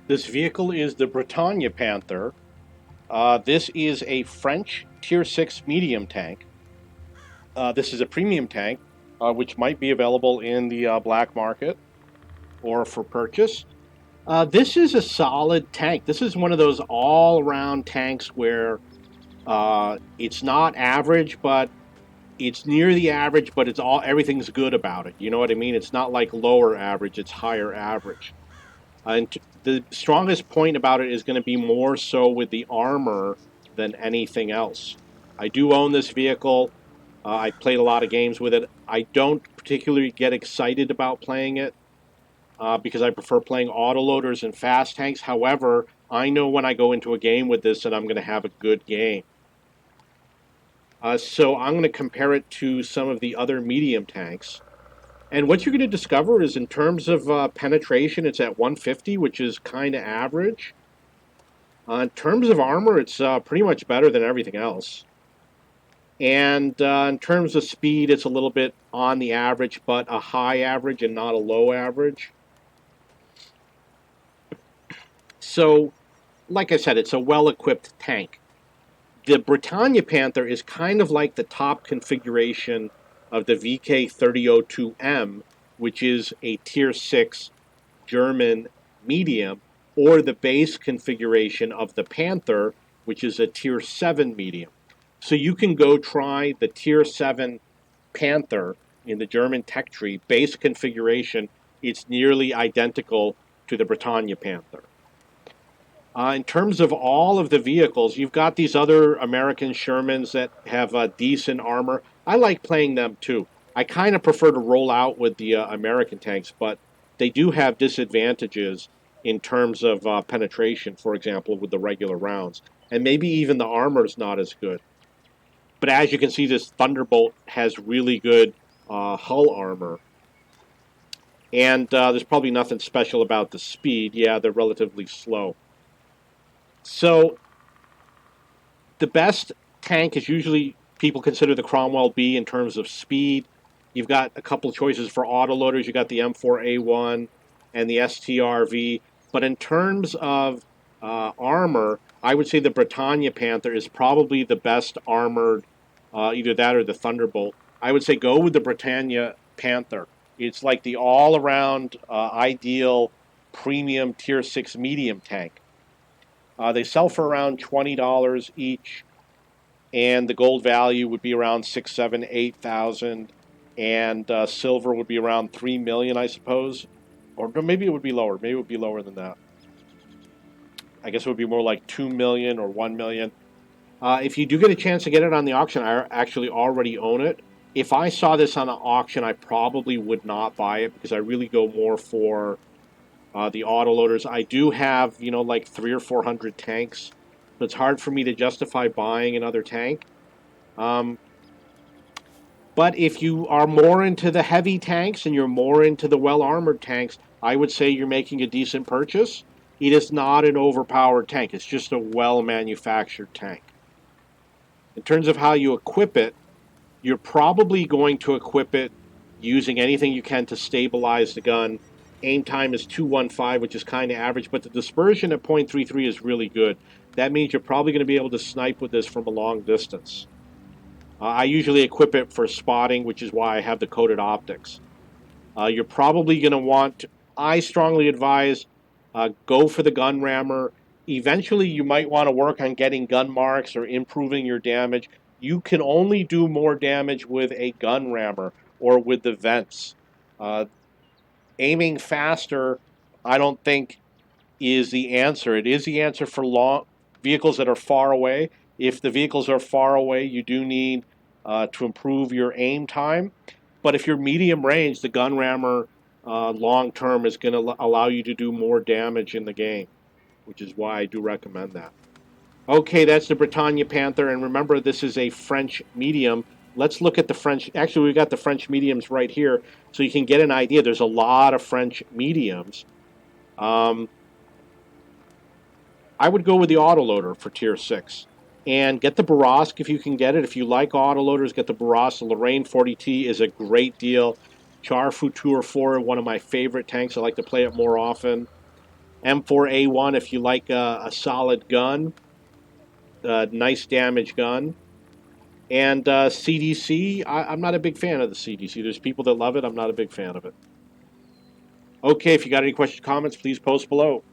This vehicle is the Bretagne Panther. This is a French Tier 6 medium tank. This is a premium tank, which might be available in the black market or for purchase. This is a solid tank. This is one of those all-around tanks where it's not average, but it's near the average, but it's all everything's good about it. You know what I mean? It's not like lower average; it's higher average. And the strongest point about it is going to be more so with the armor than anything else. I do own this vehicle. I played a lot of games with it. I don't particularly get excited about playing it because I prefer playing autoloaders and fast tanks. However, I know when I go into a game with this that I'm going to have a good game. So I'm going to compare it to some of the other medium tanks. And what you're going to discover is in terms of penetration, it's at 150, which is kind of average. In terms of armor, it's pretty much better than everything else. And in terms of speed, it's a little bit on the average, but a high average and not a low average. So, like I said, it's a well equipped tank. The Bretagne Panther is kind of like the top configuration of the VK3002M, which is a Tier 6 German medium, or the base configuration of the Panther, which is a Tier 7 medium. So you can go try the Tier 7 Panther in the German tech tree base configuration. It's nearly identical to the Bretagne Panther. In terms of all of the vehicles, you've got these other American Shermans that have decent armor. I like playing them too. I kind of prefer to roll out with the American tanks, but they do have disadvantages in terms of penetration, for example, with the regular rounds. And maybe even the armor is not as good. But as you can see, this Thunderbolt has really good hull armor. And there's probably nothing special about the speed. Yeah, they're relatively slow. So the best tank is usually people consider the Cromwell B in terms of speed. You've got a couple of choices for autoloaders. You've got the M4A1 and the STRV. But in terms of armor, I would say the Bretagne Panther is probably the best armored, either that or the Thunderbolt. I would say go with the Bretagne Panther. It's like the all around ideal premium tier 6 medium tank. They sell for around $20 each, and the gold value would be around 6, 7, 8,000, and silver would be around 3 million, I suppose, or maybe it would be lower. Maybe it would be lower than that. I guess it would be more like 2 million or 1 million. If you do get a chance to get it on the auction, I actually already own it. If I saw this on an auction, I probably would not buy it because I really go more for the autoloaders. I do have, like 300 or 400 tanks, so it's hard for me to justify buying another tank. Um, but if you are more into the heavy tanks and you're more into the well armored tanks, I would say you're making a decent purchase. It is not an overpowered tank, it's just a well manufactured tank. In terms of how you equip it, you're probably going to equip it using anything you can to stabilize the gun. Aim time is 215, which is kind of average, but the dispersion at .33 is really good. That means you're probably going to be able to snipe with this from a long distance. I usually equip it for spotting, which is why I have the coated optics. You're probably going to want, I strongly advise, go for the gun rammer. Eventually, you might want to work on getting gun marks or improving your damage. You can only do more damage with a gun rammer or with the vents. Uh, Aiming faster, I don't think, is the answer. It is the answer for long vehicles that are far away. If the vehicles are far away, you do need to improve your aim time. But if you're medium range, the gun rammer long term is going to allow you to do more damage in the game, which is why I do recommend that. Okay, that's the Bretagne Panther, and remember this is a French medium. Let's look at the French. Actually, we've got the French mediums right here, so you can get an idea. There's a lot of French mediums. Um, I would go with the autoloader for Tier 6. And get the Barasque if you can get it. If you like autoloaders, get the Barasque. The Lorraine 40T is a great deal. Char Futur 4, one of my favorite tanks. I like to play it more often. M4A1 if you like a solid gun, nice damage gun. And CDC, I'm not a big fan of the CDC. There's people that love it. I'm not a big fan of it. Okay, if you got any questions, comments, please post below.